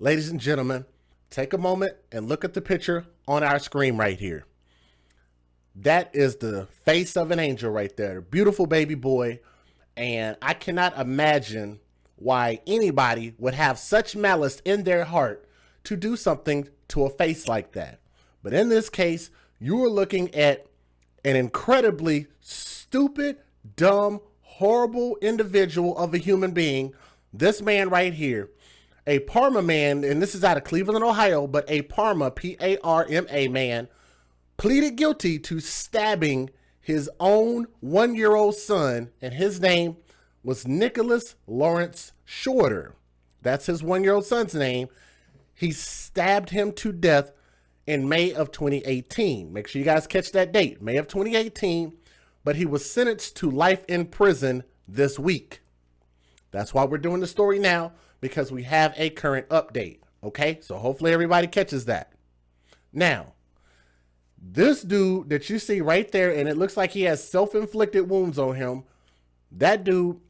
Ladies and gentlemen, take a moment and look at the picture on our screen right here. That is the face of an angel right there. Beautiful baby boy. And I cannot imagine why anybody would have such malice in their heart to do something to a face like that. But in this case, you are looking at an incredibly stupid, dumb, horrible individual of a human being. This man right here, a Parma man, and this is out of Cleveland, Ohio, but a Parma, P-A-R-M-A man, pleaded guilty to stabbing his own 1-year-old son, and his name was Nicholas Lawrence Shorter. That's his 1-year-old son's name. He stabbed him to death in May of 2018. Make sure you guys catch that date, May of 2018, but he was sentenced to life in prison this week. That's why we're doing the story now, because we have a current update, okay? So hopefully everybody catches that. Now, this dude that you see right there, and it looks like he has self-inflicted wounds on him, that dude,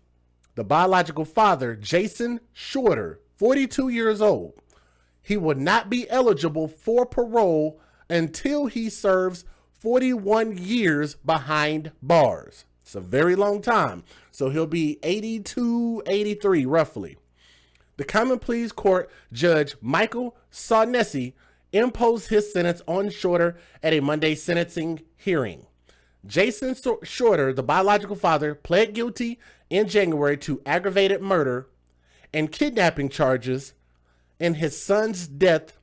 the biological father, Jason Shorter, 42 years old, he would not be eligible for parole until he serves 41 years behind bars. It's a very long time. So he'll be 82, 83 roughly. The Common Pleas Court Judge Michael Sarnesi imposed his sentence on Shorter at a Monday sentencing hearing. Jason Shorter, the biological father, pled guilty in January to aggravated murder and kidnapping charges in his son's death.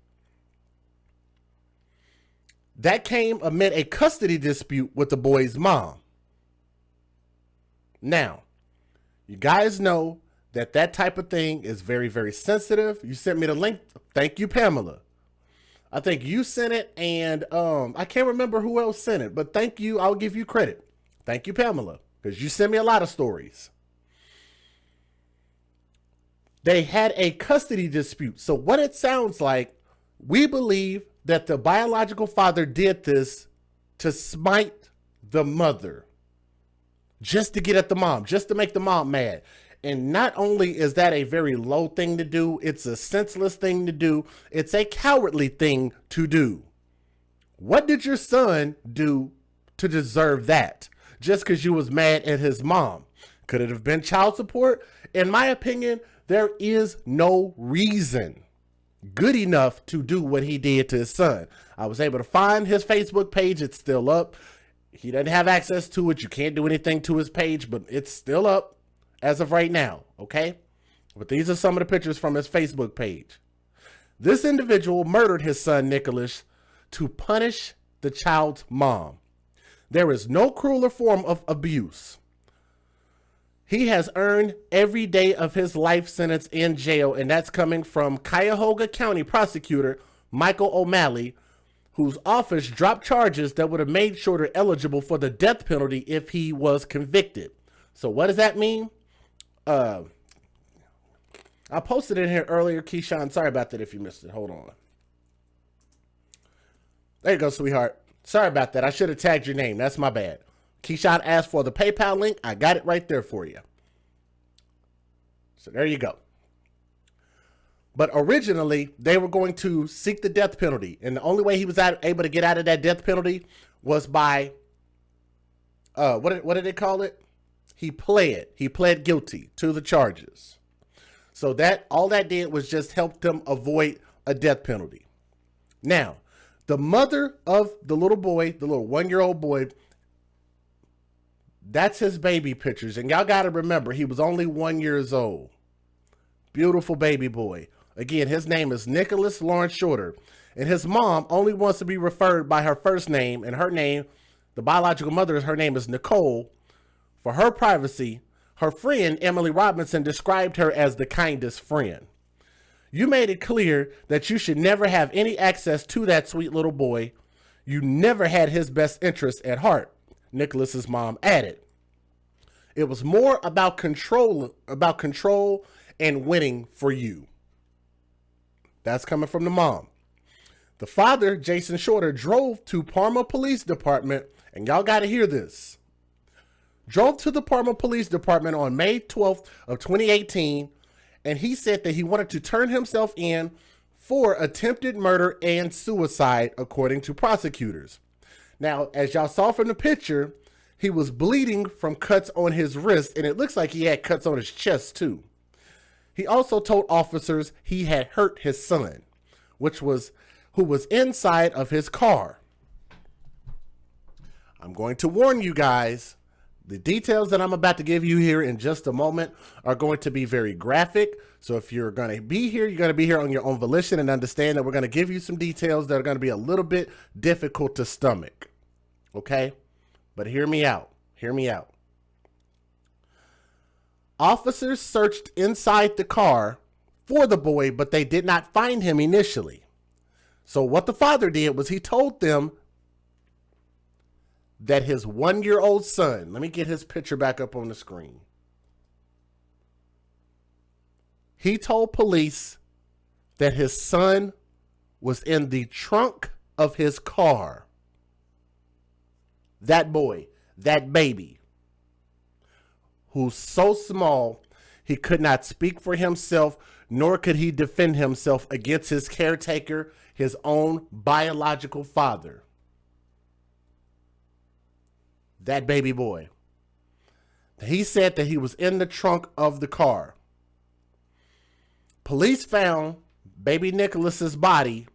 That came amid a custody dispute with the boy's mom. Now, you guys know that type of thing is very, very sensitive. You sent me the link. Thank you, Pamela. I think you sent it, and I can't remember who else sent it, but thank you. I'll give you credit. Thank you, Pamela, because you sent me a lot of stories. They had a custody dispute. So what it sounds like, we believe that the biological father did this to smite the mother, just to get at the mom, just to make the mom mad. And not only is that a very low thing to do, it's a senseless thing to do. It's a cowardly thing to do. What did your son do to deserve that? Just because you was mad at his mom? Could it have been child support? In my opinion, there is no reason good enough to do what he did to his son. I was able to find his Facebook page. It's still up. He doesn't have access to it. You can't do anything to his page, but it's still up as of right now, okay? But these are some of the pictures from his Facebook page. This individual murdered his son, Nicholas, to punish the child's mom. There is no crueler form of abuse. He has earned every day of his life sentence in jail, and that's coming from Cuyahoga County prosecutor Michael O'Malley, whose office dropped charges that would have made Shorter eligible for the death penalty if he was convicted. So what does that mean? I posted it in here earlier, Keyshawn. Sorry about that if you missed it. Hold on. There you go, sweetheart. Sorry about that. I should have tagged your name. That's my bad. Keyshawn asked for the PayPal link. I got it right there for you. So there you go. But originally, they were going to seek the death penalty. And the only way he was able to get out of that death penalty was by, what did they call it? He pled guilty to the charges. So that all that did was just help them avoid a death penalty. Now, the mother of the little boy, the little 1-year-old boy, that's his baby pictures. And y'all got to remember, he was only 1 year old. Beautiful baby boy. Again, his name is Nicholas Lawrence Shorter. And his mom only wants to be referred by her first name. And her name, the biological mother, her name is Nicole. For her privacy, her friend, Emily Robinson, described her as the kindest friend. You made it clear that you should never have any access to that sweet little boy. You never had his best interests at heart, Nicholas's mom added. It was more about control and winning for you. That's coming from the mom. The father, Jason Shorter, drove to Parma Police Department, and y'all got to hear this. Drove to the Parma Police Department on May 12th of 2018, and he said that he wanted to turn himself in for attempted murder and suicide, according to prosecutors. Now, as y'all saw from the picture, he was bleeding from cuts on his wrist, and it looks like he had cuts on his chest too. He also told officers he had hurt his son, who was inside of his car. I'm going to warn you guys, the details that I'm about to give you here in just a moment are going to be very graphic. So if you're going to be here, you're going to be here on your own volition, and understand that we're going to give you some details that are going to be a little bit difficult to stomach. Okay? But hear me out. Hear me out. Officers searched inside the car for the boy, but they did not find him initially. So what the father did was he told them that his 1-year-old son, let me get his picture back up on the screen. He told police that his son was in the trunk of his car. That boy, that baby, who's so small, he could not speak for himself, nor could he defend himself against his caretaker, his own biological father. That baby boy. He said that he was in the trunk of the car. Police found baby Nicholas's body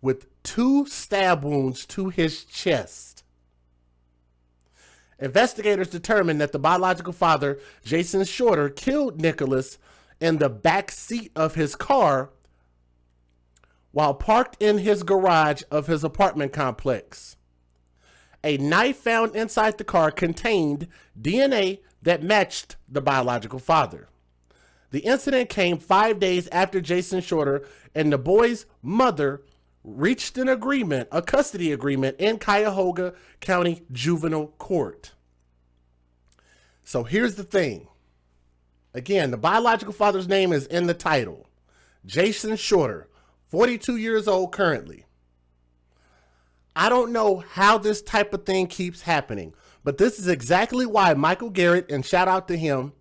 with 2 stab wounds to his chest. Investigators determined that the biological father, Jason Shorter, killed Nicholas in the back seat of his car while parked in his garage of his apartment complex. A knife found inside the car contained DNA that matched the biological father. The incident came 5 days after Jason Shorter and the boy's mother reached an agreement, a custody agreement, in Cuyahoga County Juvenile Court. So here's the thing. Again, the biological father's name is in the title. Jason Shorter, 42 years old currently. I don't know how this type of thing keeps happening, but this is exactly why Michael Garrett, and shout out to him,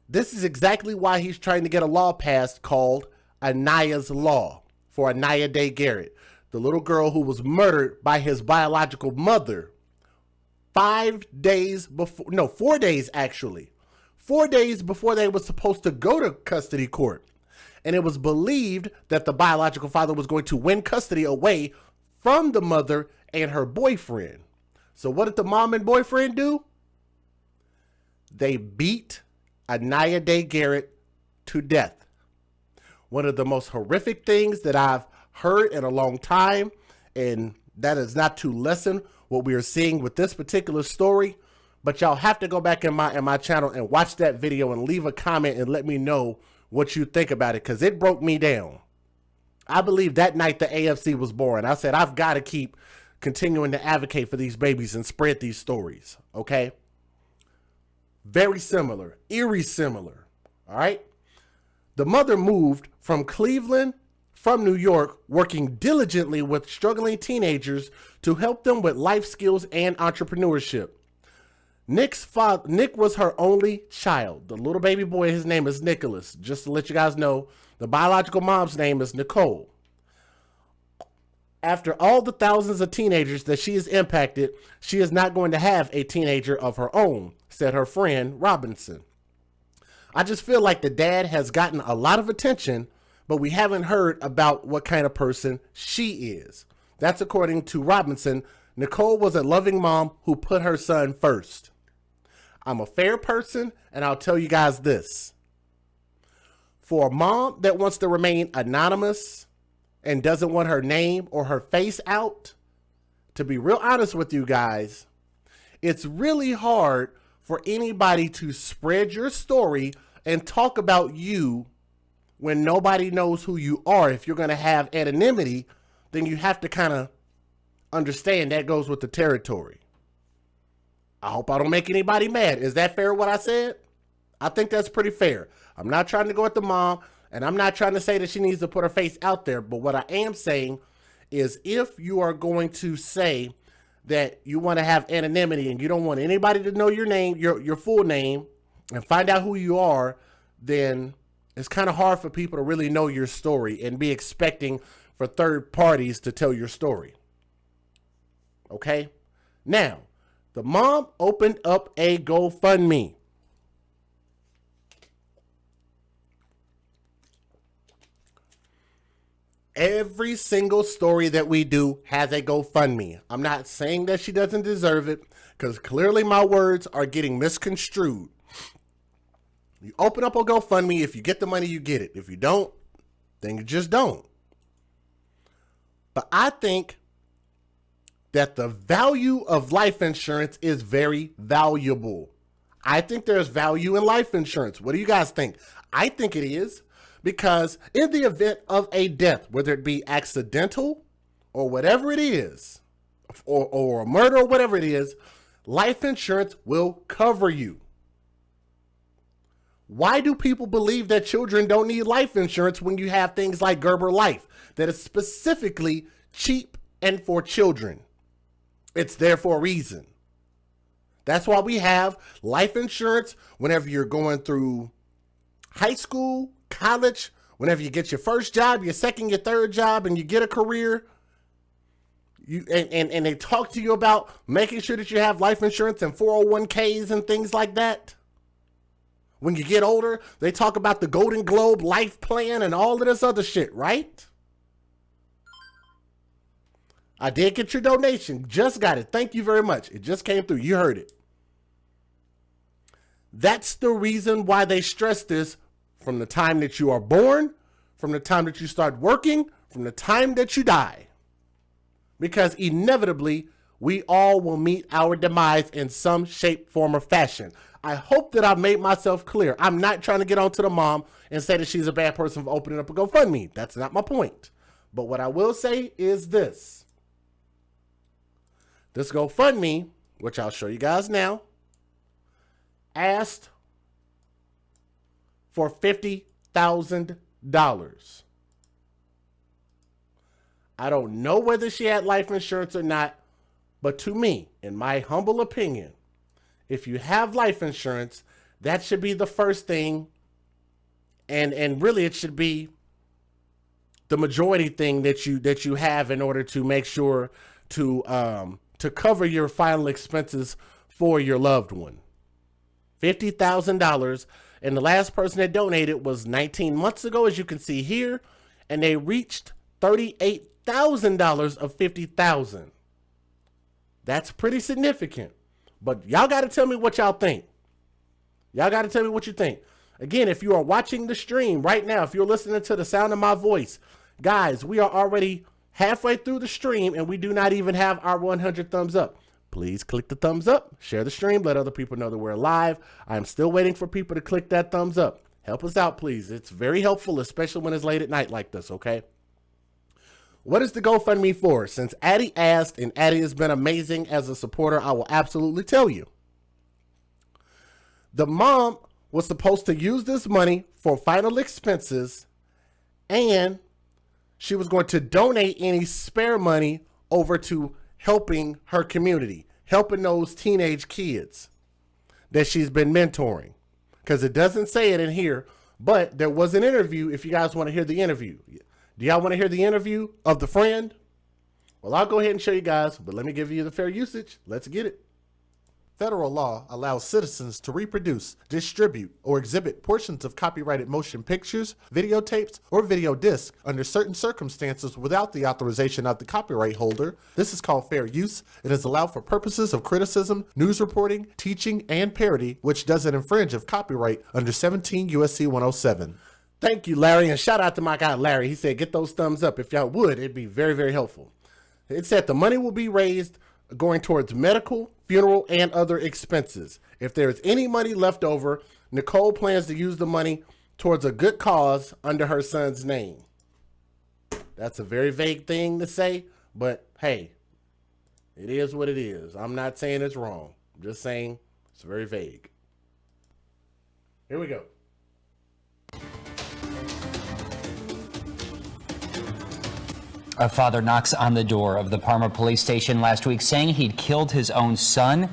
this is exactly why he's trying to get a law passed called Aniah's Law for Aniah Day Garrett, the little girl who was murdered by his biological mother 4 days actually. 4 days before they were supposed to go to custody court. And it was believed that the biological father was going to win custody away from the mother and her boyfriend. So what did the mom and boyfriend do? They beat Aniah Day Garrett to death. One of the most horrific things that I've heard in a long time, and that is not to lessen what we are seeing with this particular story, but y'all have to go back in my channel and watch that video and leave a comment and let me know what you think about it, because it broke me down. I believe that night the AFC was born. I said, I've got to keep continuing to advocate for these babies and spread these stories, okay? Very similar, eerie similar, all right? The mother moved from Cleveland, from New York, working diligently with struggling teenagers to help them with life skills and entrepreneurship. Nick was her only child. The little baby boy, his name is Nicholas. Just to let you guys know, the biological mom's name is Nicole. After all the thousands of teenagers that she has impacted, she is not going to have a teenager of her own, said her friend Robinson. I just feel like the dad has gotten a lot of attention, but we haven't heard about what kind of person she is. That's according to Robinson. Nicole was a loving mom who put her son first. I'm a fair person, and I'll tell you guys this. For a mom that wants to remain anonymous and doesn't want her name or her face out, to be real honest with you guys, it's really hard for anybody to spread your story and talk about you when nobody knows who you are. If you're going to have anonymity, then you have to kind of understand that goes with the territory. I hope I don't make anybody mad. Is that fair what I said? I think that's pretty fair. I'm not trying to go at the mom, and I'm not trying to say that she needs to put her face out there. But what I am saying is, if you are going to say that you want to have anonymity and you don't want anybody to know your name, your full name, and find out who you are, then it's kind of hard for people to really know your story and be expecting for third parties to tell your story. Okay? Now, the mom opened up a GoFundMe. Every single story that we do has a GoFundMe. I'm not saying that she doesn't deserve it, because clearly my words are getting misconstrued. You open up a GoFundMe. If you get the money, you get it. If you don't, then you just don't. But I think that the value of life insurance is very valuable. I think there's value in life insurance. What do you guys think? I think it is. Because in the event of a death, whether it be accidental or whatever it is, or a murder or whatever it is, life insurance will cover you. Why do people believe that children don't need life insurance when you have things like Gerber Life that is specifically cheap and for children? It's there for a reason. That's why we have life insurance whenever you're going through high school, college, whenever you get your first job, your second, your third job, and you get a career. And they talk to you about making sure that you have life insurance and 401ks and things like that. When you get older, they talk about the Golden Globe life plan and all of this other shit, right? I did get your donation. Just got it. Thank you very much. It just came through. You heard it. That's the reason why they stress this from the time that you are born, from the time that you start working, from the time that you die. Because inevitably, we all will meet our demise in some shape, form, or fashion. I hope that I've made myself clear. I'm not trying to get onto the mom and say that she's a bad person for opening up a GoFundMe. That's not my point. But what I will say is this. This GoFundMe, which I'll show you guys now, asked for $50,000. I don't know whether she had life insurance or not, but to me, in my humble opinion, if you have life insurance, that should be the first thing, and really it should be the majority thing that you have in order to make sure to cover your final expenses for your loved one. $50,000. And the last person that donated was 19 months ago, as you can see here, and they reached $38,000 of $50,000. That's pretty significant. But y'all got to tell me what y'all think. Y'all got to tell me what you think. Again, if you are watching the stream right now, if you're listening to the sound of my voice, guys, we are already halfway through the stream and we do not even have our 100 thumbs up. Please click the thumbs up, share the stream, let other people know that we're live. I'm still waiting for people to click that thumbs up. Help us out, please. It's very helpful, especially when it's late at night like this, okay? What is the GoFundMe for? Since Addie asked, and Addie has been amazing as a supporter, I will absolutely tell you. The mom was supposed to use this money for final expenses, and she was going to donate any spare money over to helping her community, helping those teenage kids that she's been mentoring. Because it doesn't say it in here, but there was an interview, if you guys want to hear the interview. Do y'all want to hear the interview of the friend? Well, I'll go ahead and show you guys, but let me give you the fair usage. Let's get it. Federal law allows citizens to reproduce, distribute, or exhibit portions of copyrighted motion pictures, videotapes, or video discs under certain circumstances without the authorization of the copyright holder. This is called fair use. It is allowed for purposes of criticism, news reporting, teaching, and parody, which doesn't infringe of copyright under 17 U.S.C. 107. Thank you, Larry, and shout out to my guy, Larry. He said, get those thumbs up. If y'all would, it'd be very, very helpful. It said the money will be raised going towards medical, funeral, and other expenses. If there is any money left over, Nicole plans to use the money towards a good cause under her son's name. That's a very vague thing to say, but hey, it is what it is. I'm not saying it's wrong. I'm just saying it's very vague. Here we go. A father knocks on the door of the Parma police station last week saying he'd killed his own son.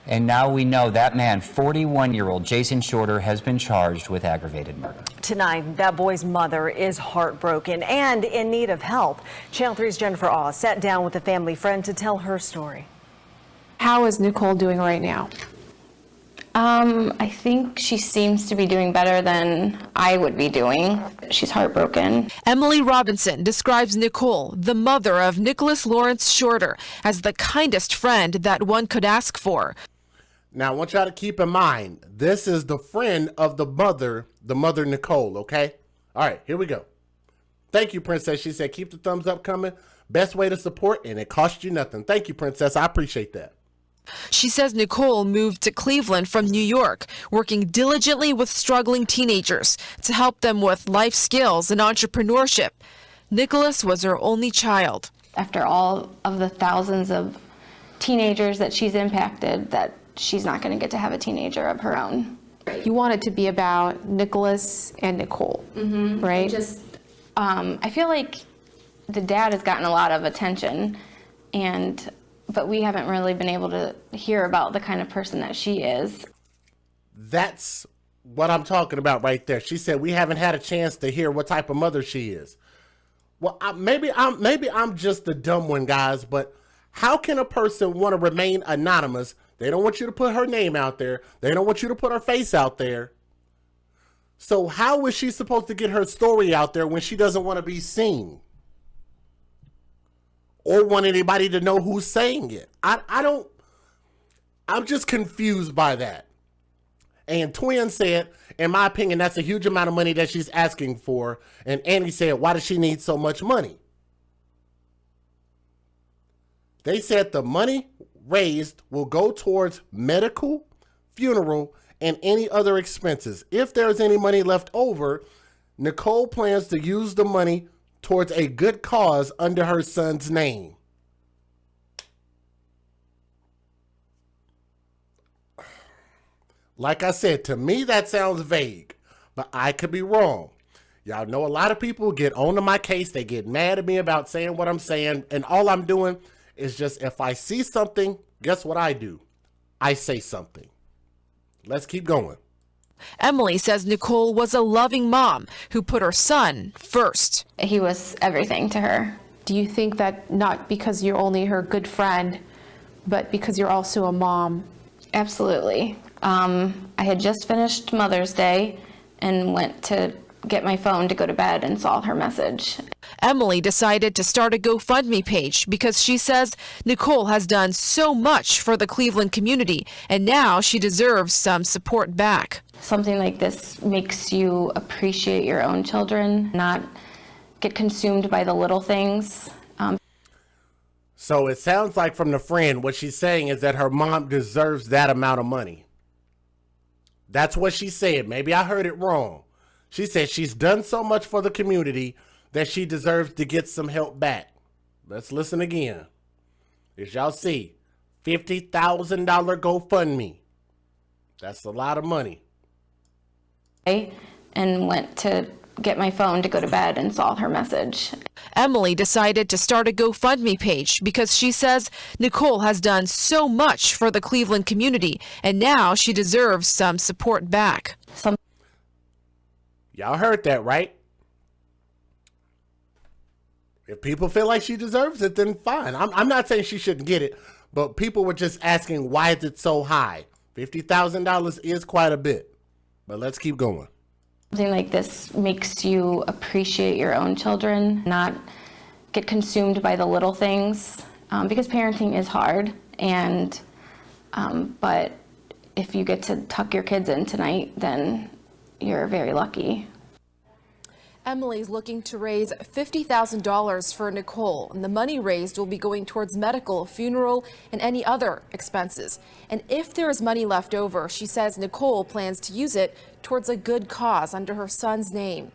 And now we know that man, 41-year-old Jason Shorter, has been charged with aggravated murder. Tonight, that boy's mother is heartbroken and in need of help. Channel 3's Jennifer Awe sat down with a family friend to tell her story. How is Nicole doing right now? I think she seems to be doing better than I would be doing. She's heartbroken. Emily Robinson describes Nicole, the mother of Nicholas Lawrence Shorter, as the kindest friend that one could ask for. Now, I want y'all to keep in mind, this is the friend of the mother Nicole, okay? All right, here we go. Thank you, Princess. She said, keep the thumbs up coming. Best way to support, and it costs you nothing. Thank you, Princess. I appreciate that. She says Nicole moved to Cleveland from New York, working diligently with struggling teenagers to help them with life skills and entrepreneurship. Nicholas was her only child. After all of the thousands of teenagers that she's impacted, that she's not going to get to have a teenager of her own. You want it to be about Nicholas and Nicole, right? I feel like the dad has gotten a lot of attention, but we haven't really been able to hear about the kind of person that she is. That's what I'm talking about right there. She said we haven't had a chance to hear what type of mother she is. Well, maybe I'm just the dumb one, guys, but how can a person want to remain anonymous? They don't want you to put her name out there. They don't want you to put her face out there. So how is she supposed to get her story out there when she doesn't want to be seen? Or want anybody to know who's saying it? I'm just confused by that. And Twin said, in my opinion, that's a huge amount of money that she's asking for. And Annie said, why does she need so much money? They said the money raised will go towards medical, funeral, and any other expenses. If there's any money left over, Nicole plans to use the money towards a good cause under her son's name. Like I said, to me that sounds vague, but I could be wrong. Y'all know a lot of people get onto my case. They get mad at me about saying what I'm saying, and all I'm doing is just, if I see something, guess what I do? I say something. Let's keep going. Emily says Nicole was a loving mom who put her son first. He was everything to her. Do you think that not because you're only her good friend, but because you're also a mom? Absolutely. I had just finished Mother's Day and went to get my phone to go to bed and saw her message. Emily decided to start a GoFundMe page because she says Nicole has done so much for the Cleveland community, and now she deserves some support back. Something like this makes you appreciate your own children, not get consumed by the little things. So it sounds like from the friend, what she's saying is that her mom deserves that amount of money. That's what she said. Maybe I heard it wrong. She said she's done so much for the community that she deserves to get some help back. Let's listen again. As y'all see, $50,000 GoFundMe. That's a lot of money. And went to get my phone to go to bed and saw her message. Emily decided to start a GoFundMe page because she says Nicole has done so much for the Cleveland community, and now she deserves some support back. Y'all heard that, right? If people feel like she deserves it, then fine. I'm not saying she shouldn't get it, but people were just asking, why is it so high? $50,000 is quite a bit, but let's keep going. Something like this makes you appreciate your own children, not get consumed by the little things, because parenting is hard, and but if you get to tuck your kids in tonight, then you're very lucky. Emily's looking to raise $50,000 for Nicole, and the money raised will be going towards medical, funeral, and any other expenses. And if there is money left over, she says Nicole plans to use it towards a good cause under her son's name.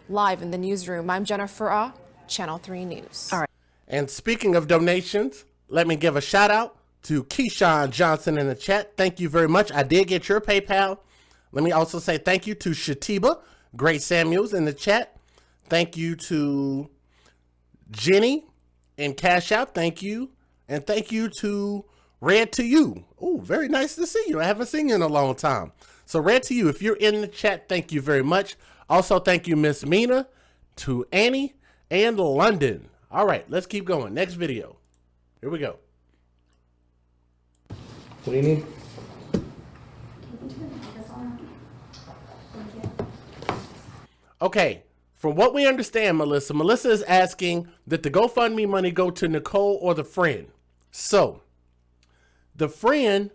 Live in the newsroom, I'm Jennifer Ah, Channel 3 News. All right. And speaking of donations, let me give a shout out to Keyshawn Johnson in the chat. Thank you very much. I did get your PayPal. Let me also say thank you to Shatiba Grace Samuels in the chat. Thank you to Jenny in Cash App. Thank you. And thank you to Red to You. Oh, very nice to see you. I haven't seen you in a long time. So Red to You, if you're in the chat, thank you very much. Also, thank you, Miss Mina, to Annie, and London. All right, let's keep going. Next video. Here we go. What do you need? Okay, from what we understand, Melissa is asking that the GoFundMe money go to Nicole or the friend. So, the friend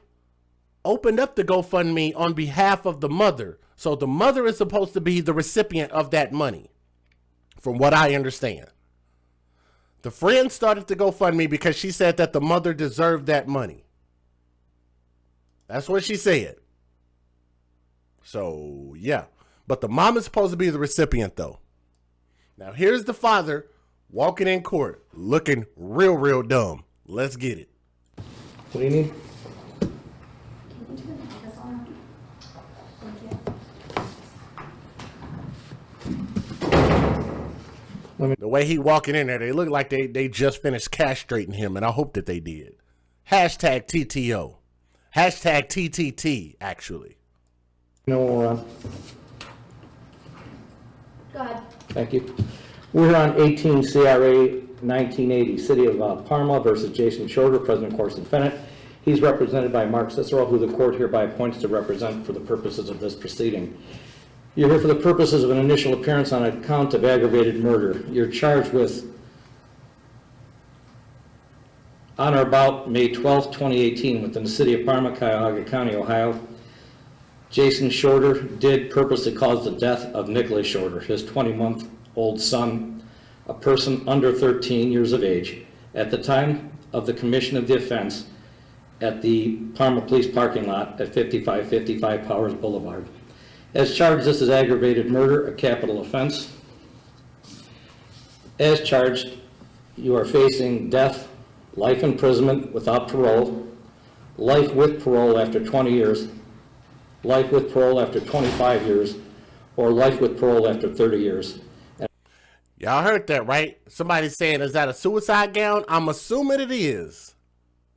opened up the GoFundMe on behalf of the mother. So the mother is supposed to be the recipient of that money, from what I understand. The friend started the GoFundMe because she said that the mother deserved that money. That's what she said. So, yeah. But the mom is supposed to be the recipient, though. Now, here's the father walking in court, looking real dumb. Let's get it. What do you need? The way he walking in there, they look like they just finished castrating him, and I hope that they did. Hashtag TTO. Hashtag TTT, actually. No more on. Go ahead. Thank you. We're on 18 CRA 1980, City of Parma versus Jason Shorter, President Course defendant. He's represented by Mark Cicero, who the court hereby appoints to represent for the purposes of this proceeding. You're here for the purposes of an initial appearance on a count of aggravated murder. You're charged with, on or about May 12, 2018, within the City of Parma, Cuyahoga County, Ohio, Jason Shorter did purposely cause the death of Nicholas Shorter, his 20-month-old son, a person under 13 years of age, at the time of the commission of the offense at the Parma Police parking lot at 5555 Powers Boulevard. As charged, this is aggravated murder, a capital offense. As charged, you are facing death, life imprisonment without parole, life with parole after 20 years, life with parole after 25 years, or life with parole after 30 years. Y'all heard that, right? Somebody saying, is that a suicide gown? I'm assuming it is.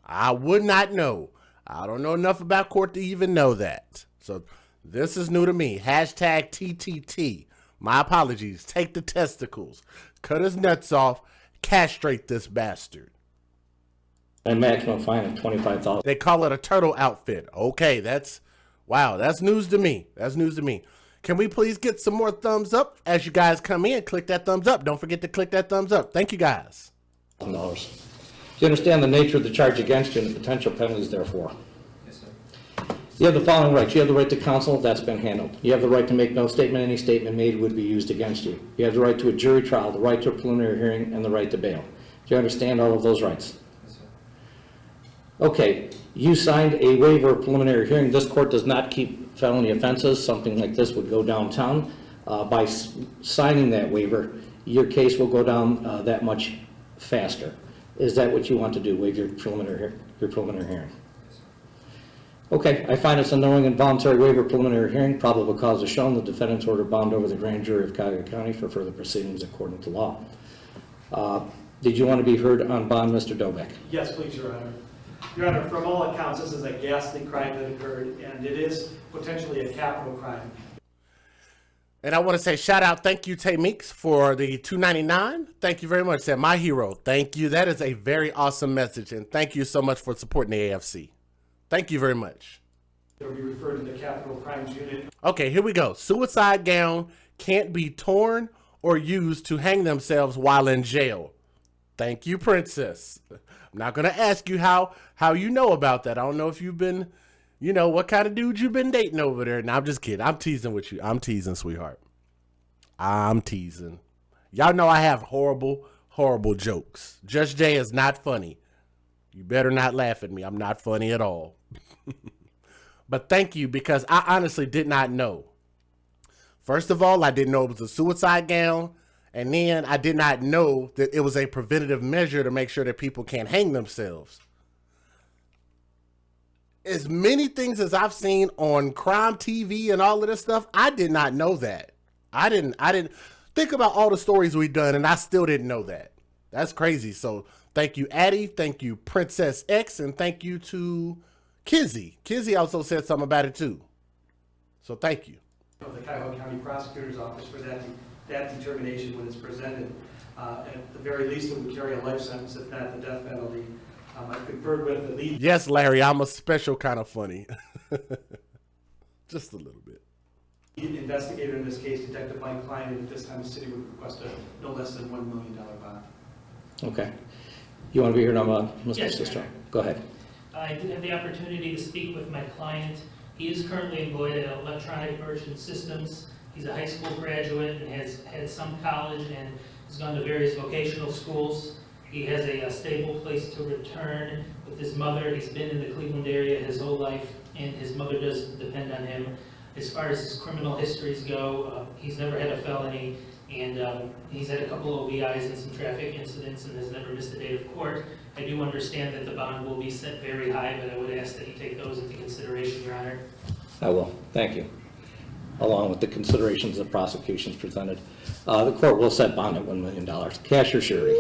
I would not know. I don't know enough about court to even know that. So this is new to me. Hashtag TTT. My apologies. Take the testicles. Cut his nuts off. Castrate this bastard. And maximum fine of $25,000. They call it a turtle outfit. Okay, wow, that's news to me. That's news to me. Can we please get some more thumbs up as you guys come in? Click that thumbs up. Don't forget to click that thumbs up. Thank you, guys. Do you understand the nature of the charge against you and the potential penalties therefore? Yes, sir. You have the following rights. You have the right to counsel. That's been handled. You have the right to make no statement. Any statement made would be used against you. You have the right to a jury trial, the right to a preliminary hearing, and the right to bail. Do you understand all of those rights? Yes, sir. Okay. You signed a waiver of preliminary hearing. This court does not keep felony offenses. Something like this would go downtown. By signing that waiver, your case will go down that much faster. Is that what you want to do, waive your preliminary hearing? Okay, I find it's a knowing and voluntary waiver of preliminary hearing. Probable cause is shown. The defendant's order bound over the grand jury of Cuyahoga County for further proceedings according to law. Did you want to be heard on bond, Mr. Dobeck? Yes, please, Your Honor. Your Honor, from all accounts, this is a ghastly crime that occurred, and it is potentially a capital crime. And I want to say shout out, thank you, Tay Meeks, for the $2.99. Thank you very much, Sam. My hero. Thank you. That is a very awesome message, and thank you so much for supporting the AFC. Thank you very much. It'll be referred to the Capital Crimes Unit. Okay, here we go. Suicide gown can't be torn or used to hang themselves while in jail. Thank you, Princess. I'm not going to ask you how you know about that. I don't know if you've been, what kind of dude you've been dating over there. No, I'm just kidding. I'm teasing with you. I'm teasing, sweetheart. I'm teasing. Y'all know I have horrible jokes. Just Jay is not funny. You better not laugh at me. I'm not funny at all. But thank you, because I honestly did not know. First of all, I didn't know it was a suicide gown. And then I did not know that it was a preventative measure to make sure that people can't hang themselves. As many things as I've seen on crime TV and all of this stuff, I did not know that. I didn't think about all the stories we've done, and I still didn't know that. That's crazy. So thank you, Addie. Thank you, Princess X. And thank you to Kizzy. Kizzy also said something about it too. So thank you. of the Cuyahoga County Prosecutor's Office for that determination when it's presented. At the very least, it would carry a life sentence, if not the death penalty. I've conferred with the lead. Yes, Larry, I'm a special kind of funny. Just a little bit. Investigator in this case, Detective Mike Klein, and at this time the city would request a no less than $1 million bond. Okay. You want to be here now, Mr. Yes, Sistro? Your Honor. Go ahead. I did have the opportunity to speak with my client. He is currently employed at Electronic Merchant Systems. He's a high school graduate and has had some college and has gone to various vocational schools. He has a stable place to return with his mother. He's been in the Cleveland area his whole life, and his mother does depend on him. As far as his criminal histories go, he's never had a felony, and he's had a couple of OVIs and some traffic incidents and has never missed a date of court. I do understand that the bond will be set very high, but I would ask that you take those into consideration, Your Honor. I will. Thank you. Along with the considerations of prosecutions presented. The court will set bond at $1 million. Cash or surety.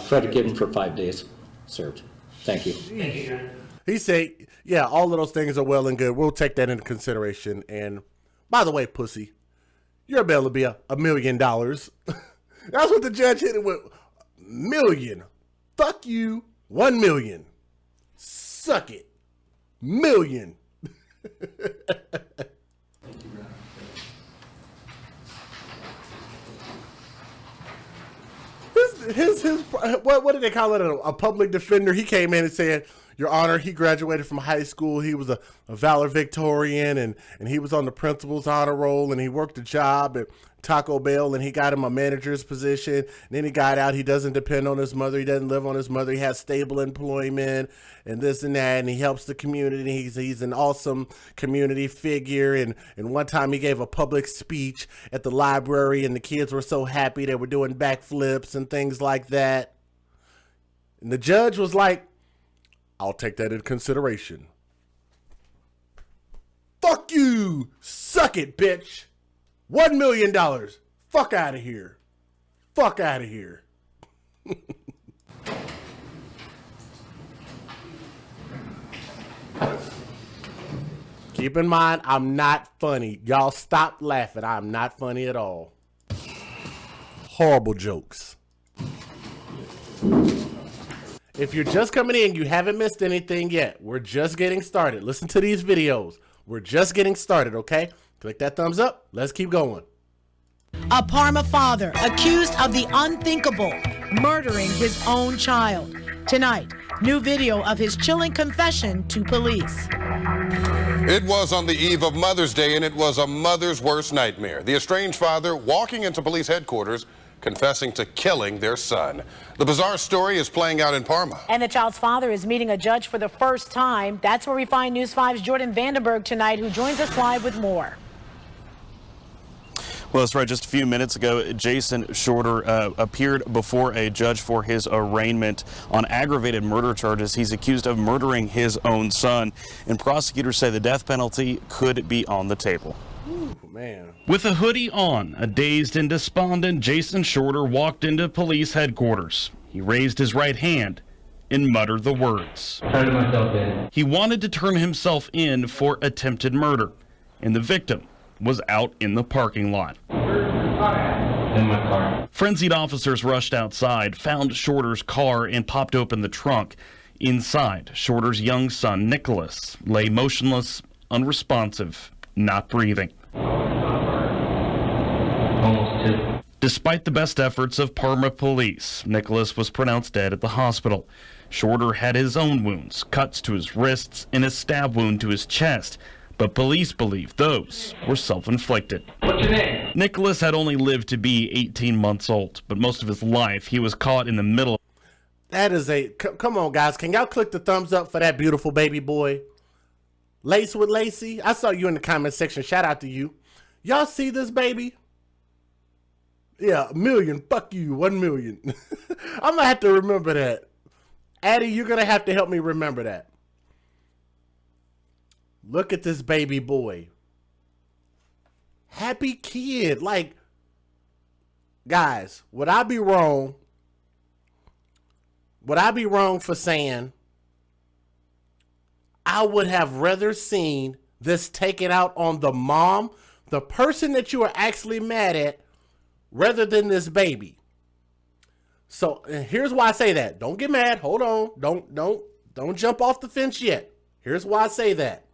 Credit given for 5 days served. Thank you. Thank you, Your Honor. He said, yeah, all of those things are well and good. We'll take that into consideration. And by the way, pussy, your bail will be $1 million. That's what the judge hit it with. Million. Fuck you. 1 million. Suck it. Million. What did they call it? A public defender. He came in and said, Your Honor, he graduated from high school. He was a valedictorian, and he was on the principal's honor roll, and he worked a job at Taco Bell, and he got him a manager's position. And then he got out. He doesn't depend on his mother. He doesn't live on his mother. He has stable employment and this and that, and he helps the community. He's an awesome community figure. And one time he gave a public speech at the library, and the kids were so happy. They were doing backflips and things like that. And the judge was like, I'll take that into consideration. Fuck you. Suck it, bitch. $1 million. Fuck out of here. Fuck out of here. Keep in mind, I'm not funny. Y'all stop laughing. I'm not funny at all. Horrible jokes. If you're just coming in, you haven't missed anything yet. We're just getting started. Listen to these videos. We're just getting started, okay? Click that thumbs up. Let's keep going. A Parma father accused of the unthinkable, murdering his own child. Tonight, new video of his chilling confession to police. It was on the eve of Mother's Day, and it was a mother's worst nightmare. The estranged father walking into police headquarters, confessing to killing their son. The bizarre story is playing out in Parma. And the child's father is meeting a judge for the first time. That's where we find News 5's Jordan Vandenberg tonight, who joins us live with more. Well, that's right. Just a few minutes ago, Jason Shorter appeared before a judge for his arraignment on aggravated murder charges. He's accused of murdering his own son, and prosecutors say the death penalty could be on the table. Ooh, man. With a hoodie on, a dazed and despondent Jason Shorter walked into police headquarters. He raised his right hand and muttered the words. Turn myself in. He wanted to turn himself in for attempted murder, and the victim was out in the parking lot. In my car. Frenzied officers rushed outside, found Shorter's car, and popped open the trunk. Inside, Shorter's young son, Nicholas, lay motionless, unresponsive, not breathing. Almost 2. Despite the best efforts of Parma police, Nicholas was pronounced dead at the hospital. Shorter had his own wounds, cuts to his wrists, and a stab wound to his chest, but police believe those were self-inflicted. What's your name? Nicholas had only lived to be 18 months old, but most of his life he was caught in the middle. That is a... Come on, guys. Can y'all click the thumbs up for that beautiful baby boy? Lace with Lacey. I saw you in the comment section. Shout out to you. Y'all see this baby? Yeah, $1 million. Fuck you. 1 million. I'm going to have to remember that. Addie, you're going to have to help me remember that. Look at this baby boy. Happy kid. Like, guys, would I be wrong? Would I be wrong for saying I would have rather seen this taken out on the mom the person that you are actually mad at rather than this baby. So here's why I say that. Don't get mad. Hold on. Don't jump off the fence yet. Here's why I say that.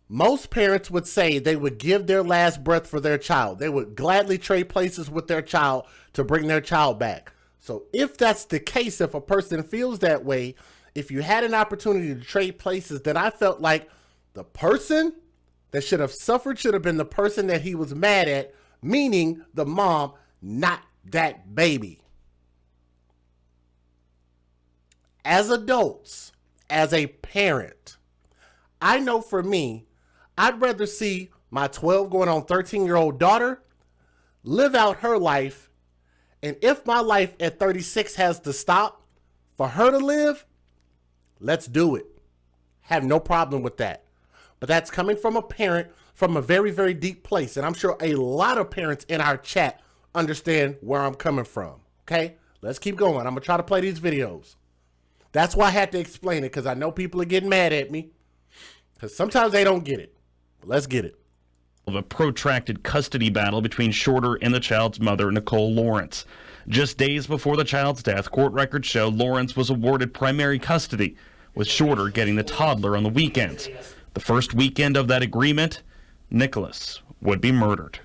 Most parents would say they would give their last breath for their child. They would gladly trade places with their child to bring their child back. So if that's the case, if a person feels that way, if you had an opportunity to trade places, then I felt like the person that should have suffered should have been the person that he was mad at, meaning the mom, not that baby. As adults, as a parent, I know for me, I'd rather see my 12 going on 13-year-old daughter live out her life. And if my life at 36 has to stop for her to live, let's do it. Have no problem with that. But that's coming from a parent from a very, very deep place. And I'm sure a lot of parents in our chat understand where I'm coming from. Okay, let's keep going. I'm going to try to play these videos. That's why I had to explain it, because I know people are getting mad at me because sometimes they don't get it. But let's get it. Of a protracted custody battle between Shorter and the child's mother, Nicole Lawrence. Just days before the child's death, court records show Lawrence was awarded primary custody, with Shorter getting the toddler on the weekends. The first weekend of that agreement, Nicholas would be murdered.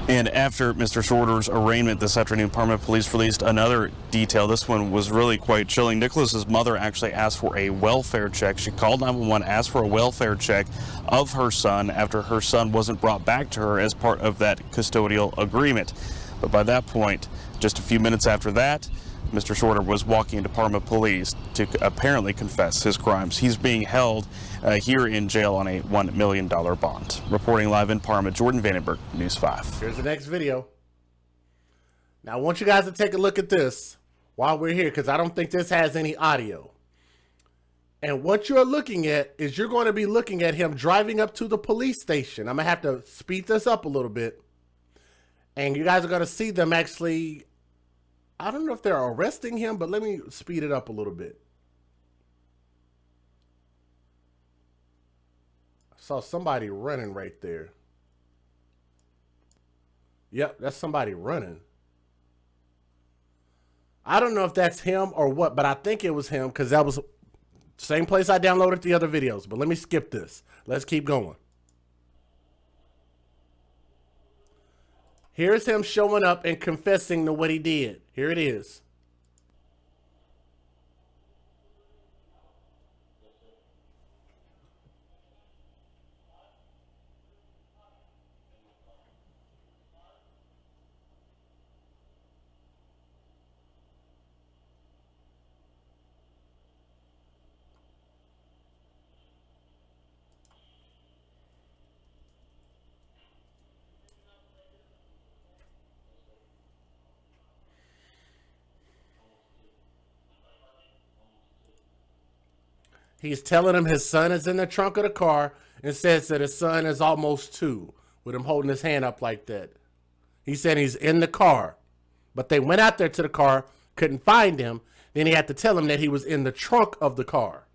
And after Mr. Shorter's arraignment this afternoon, Parma Police released another detail. This one was really quite chilling. Nicholas's mother actually asked for a welfare check. She called 911, asked for a welfare check of her son after her son wasn't brought back to her as part of that custodial agreement. But by that point, just a few minutes after that, Mr. Shorter was walking into Parma Police to apparently confess his crimes. He's being held here in jail on a $1 million bond. Reporting live in Parma, Jordan Vandenberg, News 5. Here's the next video. Now, I want you guys to take a look at this while we're here, because I don't think this has any audio. And what you're looking at is you're going to be looking at him driving up to the police station. I'm going to have to speed this up a little bit. And you guys are going to see them actually, I don't know if they're arresting him, but let me speed it up a little bit. I saw somebody running right there. Yep, that's somebody running. I don't know if that's him or what, but I think it was him, because that was the same place I downloaded the other videos. But let me skip this. Let's keep going. Here's him showing up and confessing to what he did. Here it is. He's telling him his son is in the trunk of the car and says that his son is almost 2, with him holding his hand up like that. He said he's in the car, but they went out there to the car, couldn't find him. Then he had to tell him that he was in the trunk of the car.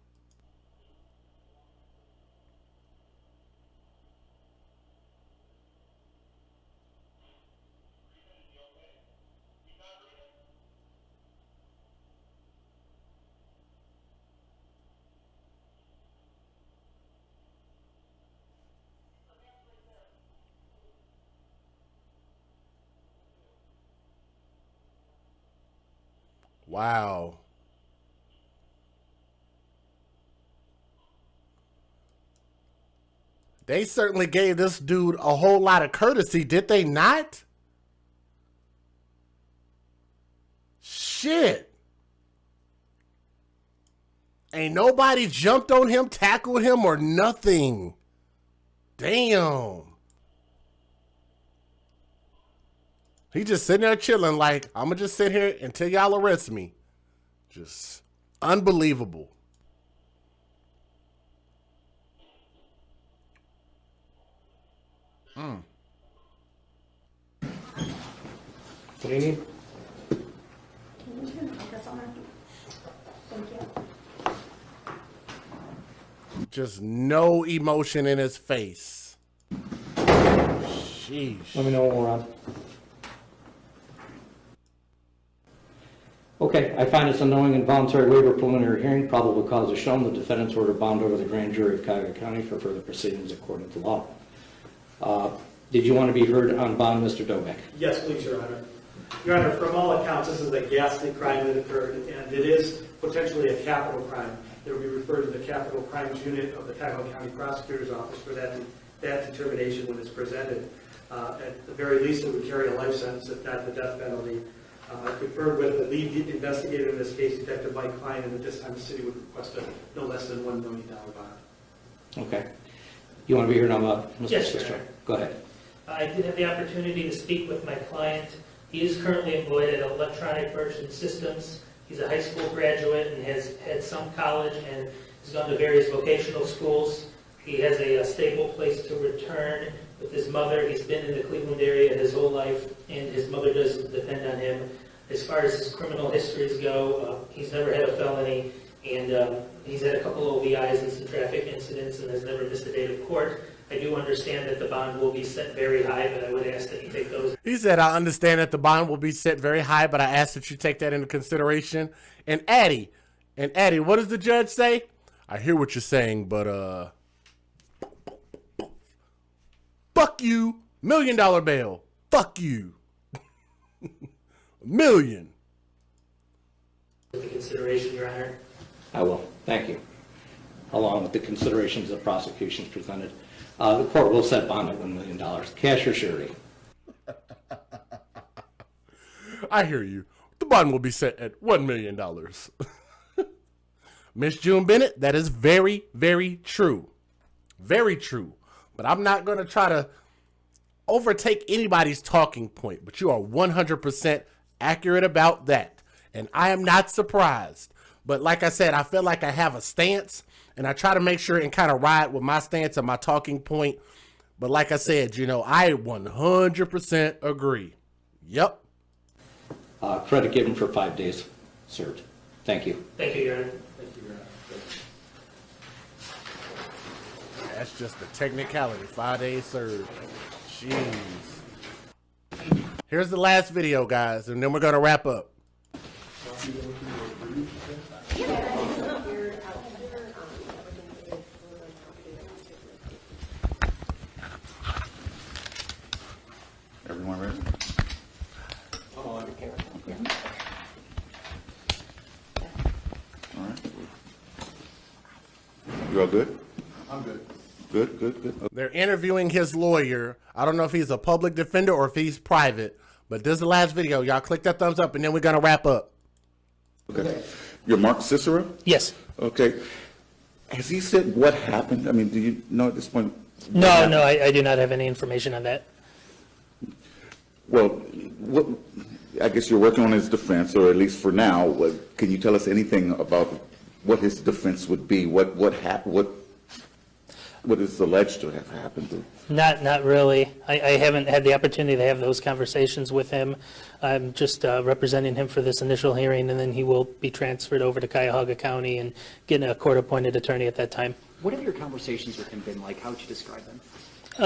Wow. They certainly gave this dude a whole lot of courtesy, did they not? Shit. Ain't nobody jumped on him, tackled him, or nothing. Damn. He just sitting there chilling like, I'm going to just sit here until y'all arrest me. Just unbelievable. What do you need? Just no emotion in his face. Sheesh. Let me know when we're on. Okay, I find this a knowing and voluntary waiver preliminary hearing. Probable cause is shown. The defendant's order bound over the grand jury of Cuyahoga County for further proceedings according to law. Did you want to be heard on bond, Mr. Doback? Yes, please, Your Honor. Your Honor, from all accounts, this is a ghastly crime that occurred, and it is potentially a capital crime. It will be referred to the Capital Crimes Unit of the Cuyahoga County Prosecutor's Office for that determination when it's presented. At the very least, it would carry a life sentence, if not the death penalty. I conferred with the lead investigator in this case, Detective Mike Klein, and at this time the city would request a no less than $1 million bond. Okay. You want to be heard on Mr. Yes, Sistro? Go ahead. I did have the opportunity to speak with my client. He is currently employed at Electronic Merchant Systems. He's a high school graduate and has had some college and has gone to various vocational schools. He has a stable place to return with his mother. He's been in the Cleveland area his whole life, and his mother does depend on him. As far as his criminal histories go, he's never had a felony, and he's had a couple of OVIs and some traffic incidents and has never missed a date of court. I do understand that the bond will be set very high, but I would ask that you take those. He said, I understand that the bond will be set very high, but I ask that you take that into consideration. And Addie, what does the judge say? I hear what you're saying, but fuck you, $1 million bail. Fuck you. $1 million. With the consideration, Your Honor. I will. Thank you. Along with the considerations the prosecution's presented. The court will set bond at $1 million. Cash or surety? I hear you. The bond will be set at $1 million. Miss June Bennett, that is very, very true. Very true. But I'm not going to try to overtake anybody's talking point, but you are 100% accurate about that. And I am not surprised. But like I said, I feel like I have a stance, and I try to make sure and kind of ride with my stance and my talking point. But like I said, you know, I 100% agree. Yep. Credit given for 5 days served. Thank you. Thank you, Your Honor. That's just a technicality. 5 days served. Jeez. Here's the last video, guys, and then we're going to wrap up. Everyone ready? Oh, on the camera. Okay. All right. You all good? I'm good. Good, good, good. Okay. They're interviewing his lawyer. I don't know if he's a public defender or if he's private, but this is the last video. Y'all click that thumbs up, and then we're going to wrap up. Okay. You're Mark Cicero? Yes. Okay. Has he said what happened? I mean, do you know at this point? No, I do not have any information on that. Well, I guess you're working on his defense, or at least for now. Can you tell us anything about what his defense would be? What happened? What is alleged to have happened? Not really. I haven't had the opportunity to have those conversations with him. I'm just representing him for this initial hearing, and then he will be transferred over to Cuyahoga County and get a court-appointed attorney at that time. What have your conversations with him been like? How would you describe them?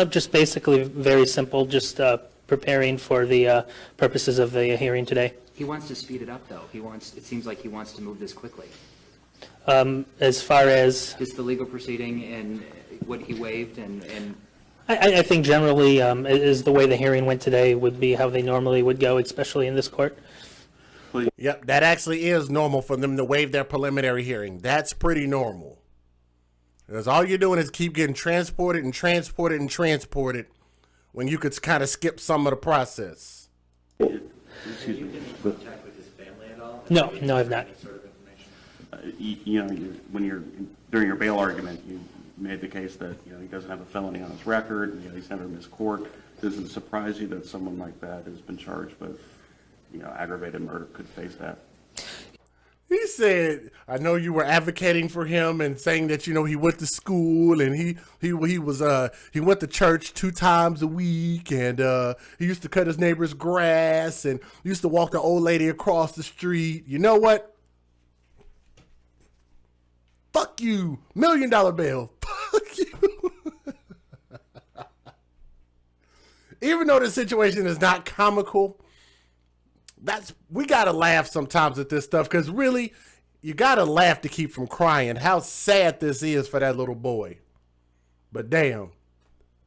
Just basically very simple, just preparing for the purposes of the hearing today. He wants to speed it up, though. It seems like he wants to move this quickly. As far as Just the legal proceeding and what he waived and I think generally is the way the hearing went today would be how they normally would go, especially in this court. Yep, that actually is normal for them to waive their preliminary hearing. That's pretty normal. Because all you're doing is keep getting transported and transported and transported when you could kind of skip some of the process. Excuse me. Contact with his family at all? No, I've not. When you're during your bail argument, you made the case that he doesn't have a felony on his record. He's never missed court. Does it surprise you that someone like that has been charged with aggravated murder could face that? He said, I know you were advocating for him and saying that, he went to school and he went to church 2 times a week and he used to cut his neighbor's grass and used to walk the old lady across the street. You know what? Fuck you. $1 million bail. Fuck you. Even though the situation is not comical, we gotta laugh sometimes at this stuff, because really, you gotta laugh to keep from crying. How sad this is for that little boy. But damn,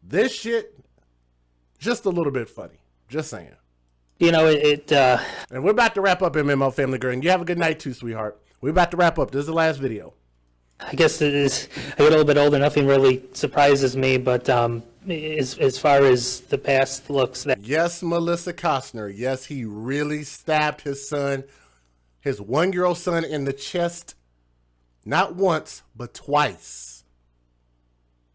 this shit, just a little bit funny. Just saying. You know, and we're about to wrap up MMO Family Girl, and you have a good night too, sweetheart. We're about to wrap up. This is the last video. I guess it is, I get a little bit older, nothing really surprises me, but as far as the past looks, that yes, Melissa Costner, yes, he really stabbed his son, his 1-year-old son, in the chest, not once, but twice.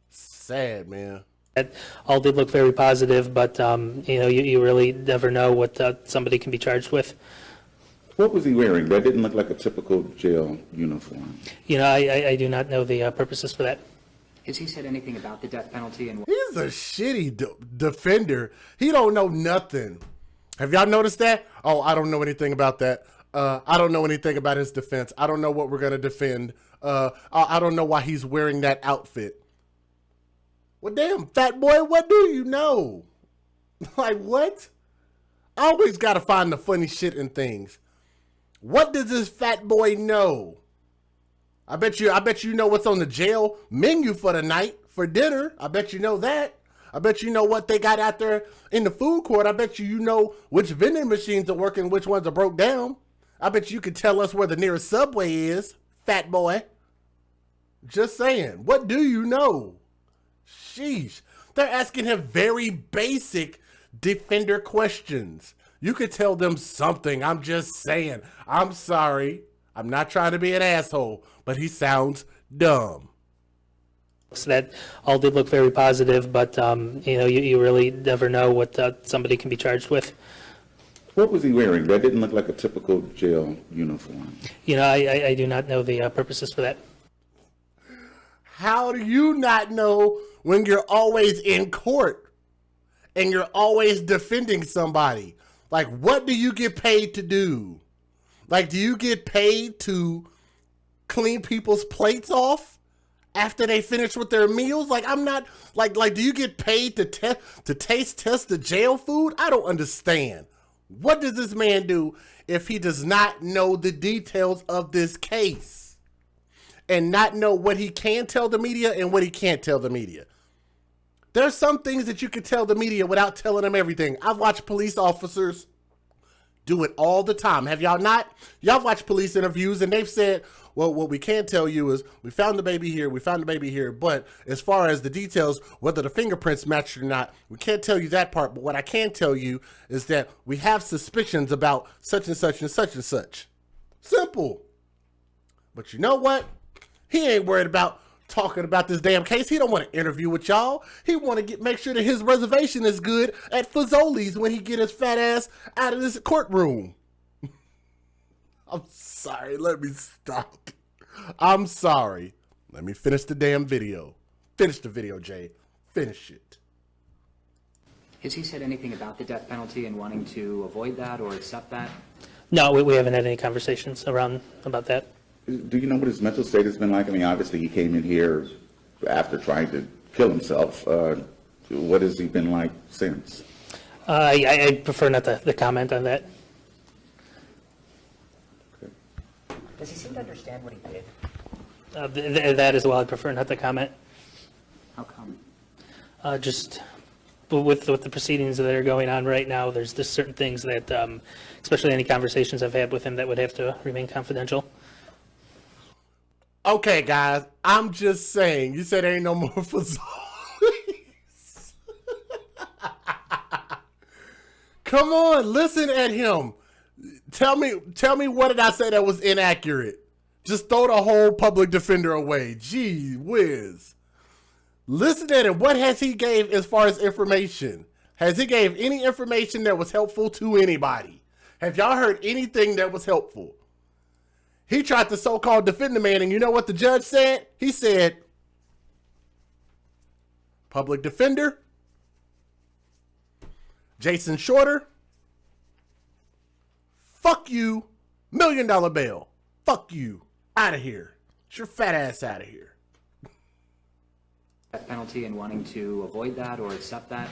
Sad, man. that all did look very positive, but you know, you really never know what somebody can be charged with. What was he wearing? That didn't look like a typical jail uniform. You know, I do not know the purposes for that. Has he said anything about the death penalty? And He's a shitty defender. He don't know nothing. Have y'all noticed that? Oh, I don't know anything about that. I don't know anything about his defense. I don't know what we're going to defend. I don't know why he's wearing that outfit. Well, damn, fat boy, what do you know? Like, what? I always got to find the funny shit in things. What does this fat boy know? I bet you know what's on the jail menu for the night for dinner. I bet you know that. I bet you know what they got out there in the food court. I bet you know which vending machines are working, which ones are broke down. I bet you could tell us where the nearest Subway is, fat boy. Just saying. What do you know? Sheesh. They're asking him very basic defender questions. You could tell them something. I'm just saying. I'm sorry. I'm not trying to be an asshole, but he sounds dumb. So that all did look very positive, but you know, you really never know what somebody can be charged with. What was he wearing? That didn't look like a typical jail uniform. You know, I do not know the purposes for that. How do you not know when you're always in court and you're always defending somebody? Like, what do you get paid to do? Like, do you get paid to clean people's plates off after they finish with their meals? Like, I'm not, like, do you get paid to taste test the jail food? I don't understand. What does this man do if he does not know the details of this case and not know what he can tell the media and what he can't tell the media? There's some things that you can tell the media without telling them everything. I've watched police officers do it all the time. Have y'all not? Y'all watch police interviews and they've said, well, what we can't tell you is we found the baby here, we found the baby here, but as far as the details, whether the fingerprints matched or not, we can't tell you that part. But what I can tell you is that we have suspicions about such and such and such and such. Simple. But you know what? He ain't worried about talking about this damn case. He don't want to interview with y'all. He want to make sure that his reservation is good at Fazoli's when he get his fat ass out of this courtroom. I'm sorry. Let me stop. I'm sorry. Let me finish the damn video. Finish the video, Jay. Finish it. has he said anything about the death penalty and wanting to avoid that or accept that? No, we haven't had any conversations about that. Do you know what his mental state has been like? I mean, obviously he came in here after trying to kill himself. What has he been like since? I prefer not to comment on that. Does he seem to understand what he did? That as well, I prefer not to comment. How come? Just with the proceedings that are going on right now, there's just certain things that, especially any conversations I've had with him, that would have to remain confidential. Okay, guys, I'm just saying. You said there ain't no more Fazoli's. Come on, listen at him. Tell me what did I say that was inaccurate? Just throw the whole public defender away. Gee whiz. Listen at him. What has he gave as far as information? Has he gave any information that was helpful to anybody? Have y'all heard anything that was helpful? He tried to so-called defend the man, and you know what the judge said? He said, public defender, Jason Shorter, fuck you, $1 million bail. Fuck you. Out of here. Get your fat ass out of here. Death penalty and wanting to avoid that or accept that?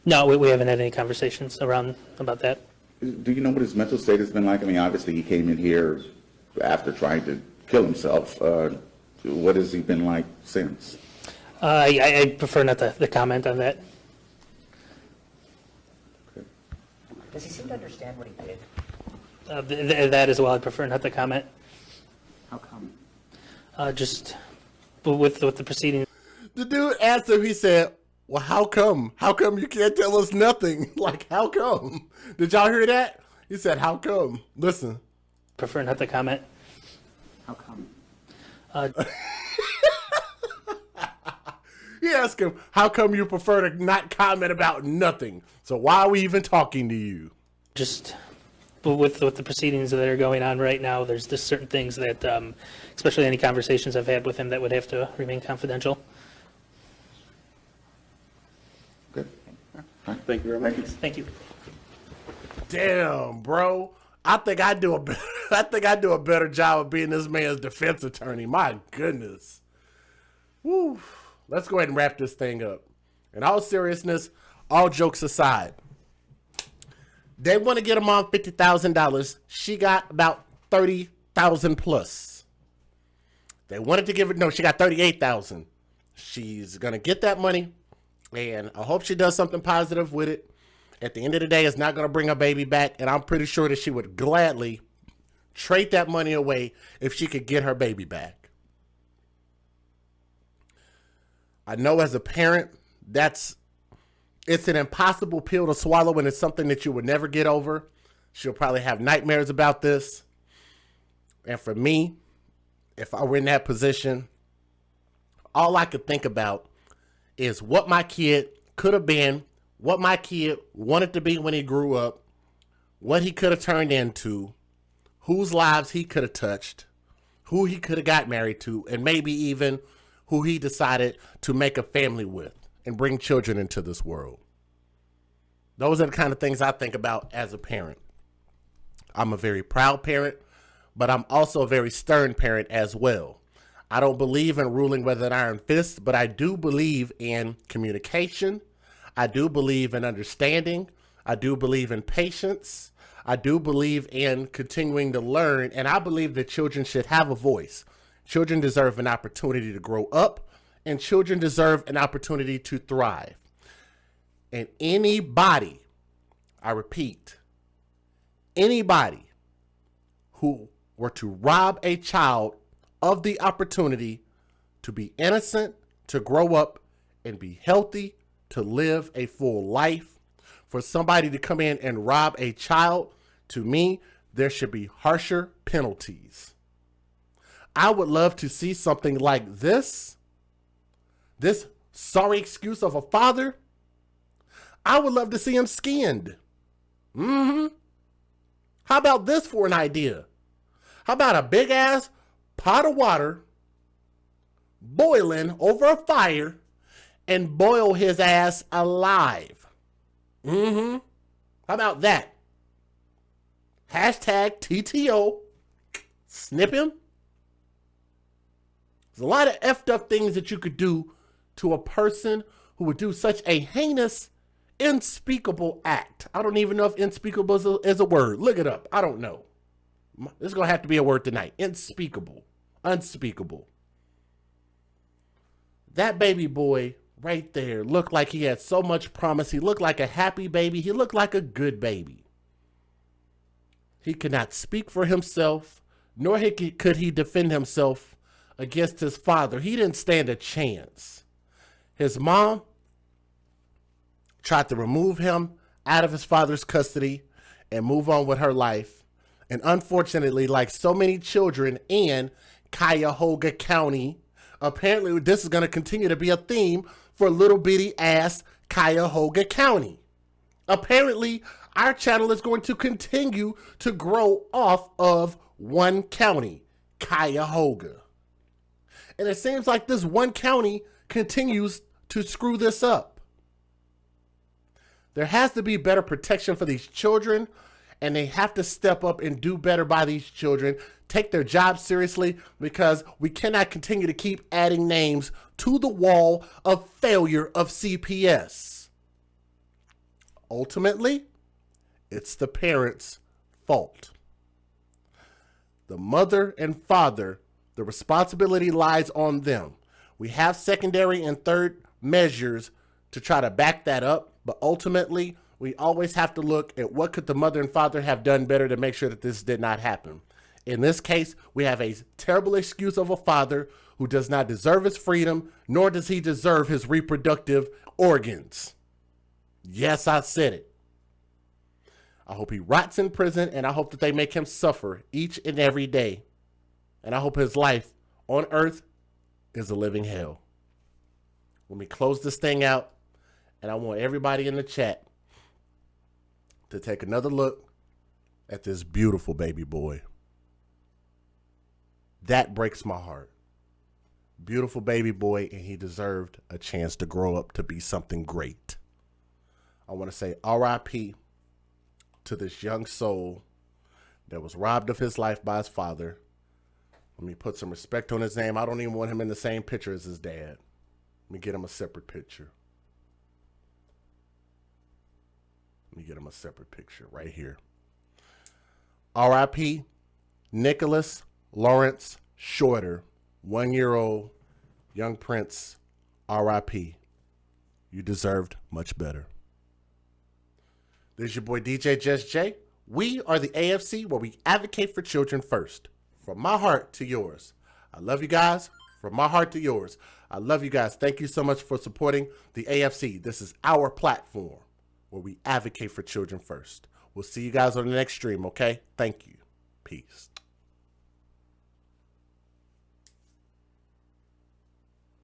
No, we haven't had any conversations about that. Do you know what his mental state has been like? I mean, obviously he came in here after trying to kill himself. What has he been like since? I prefer not to comment on that. Does he seem to understand what he did? That as well, I prefer not to comment. How come? Just with the proceedings. The dude asked him, he said, well, how come? How come you can't tell us nothing? Like, how come? Did y'all hear that? He said, how come? Listen. Prefer not to comment. How come? He asked him, how come you prefer to not comment about nothing? So why are we even talking to you? Just with the proceedings that are going on right now, there's just certain things that, especially any conversations I've had with him, that would have to remain confidential. Good. Thank you very much. Thank you. Damn, bro. I think I do a better job of being this man's defense attorney. My goodness. Woo. Let's go ahead and wrap this thing up. In all seriousness, all jokes aside, they want to get him on $50,000. She got about $30,000 plus. They wanted to give her, no, she got $38,000. She's going to get that money, and I hope she does something positive with it. At the end of the day, it's not going to bring her baby back, and I'm pretty sure that she would gladly trade that money away if she could get her baby back. I know as a parent, it's an impossible pill to swallow, and it's something that you would never get over. She'll probably have nightmares about this. And for me, if I were in that position, all I could think about is what my kid could have been, what my kid wanted to be when he grew up, what he could have turned into, whose lives he could have touched, who he could have got married to, and maybe even who he decided to make a family with and bring children into this world. Those are the kind of things I think about as a parent. I'm a very proud parent, but I'm also a very stern parent as well. I don't believe in ruling with an iron fist, but I do believe in communication. I do believe in understanding. I do believe in patience. I do believe in continuing to learn, and I believe that children should have a voice. Children deserve an opportunity to grow up, and children deserve an opportunity to thrive. And anybody, I repeat, anybody who were to rob a child of the opportunity to be innocent, to grow up and be healthy, to live a full life, for somebody to come in and rob a child, to me, there should be harsher penalties. I would love to see something like this sorry excuse of a father. I would love to see him skinned. How about this for an idea? How about a big ass pot of water boiling over a fire and boil his ass alive? How about that? Hashtag TTO. Snip him. There's a lot of effed up things that you could do to a person who would do such a heinous, unspeakable act. I don't even know if unspeakable is a word. Look it up. I don't know. This is going to have to be a word tonight. Unspeakable. Unspeakable. That baby boy right there looked like he had so much promise. He looked like a happy baby. He looked like a good baby. He could not speak for himself, nor could he defend himself against his father. He didn't stand a chance. His mom tried to remove him out of his father's custody and move on with her life. And unfortunately, like so many children in Cuyahoga County, apparently this is going to continue to be a theme for little bitty ass Cuyahoga County. Apparently, our channel is going to continue to grow off of one county, Cuyahoga. And it seems like this one county continues to screw this up. There has to be better protection for these children. and they have to step up and do better by these children, take their job seriously, because we cannot continue to keep adding names to the wall of failure of CPS. Ultimately, it's the parents' fault. The mother and father, the responsibility lies on them. We have secondary and third measures to try to back that up, but ultimately, we always have to look at what could the mother and father have done better to make sure that this did not happen. In this case, we have a terrible excuse of a father who does not deserve his freedom, nor does he deserve his reproductive organs. Yes, I said it. I hope he rots in prison, and I hope that they make him suffer each and every day. And I hope his life on earth is a living hell. Let me close this thing out, and I want everybody in the chat to take another look at this beautiful baby boy. That breaks my heart. Beautiful baby boy, and he deserved a chance to grow up to be something great. I want to say RIP to this young soul that was robbed of his life by his father. Let me put some respect on his name. I don't even want him in the same picture as his dad. Let me get him a separate picture. Let me get him a separate picture right here. RIP Nicholas Lawrence Shorter, 1-year-old young prince. RIP. You deserved much better. This is your boy DJ Just J. We are the AFC, where we advocate for children first. From my heart to yours. I love you guys. From my heart to yours. I love you guys. Thank you so much for supporting the AFC. This is our platform where we advocate for children first. We'll see you guys on the next stream, okay? Thank you. Peace.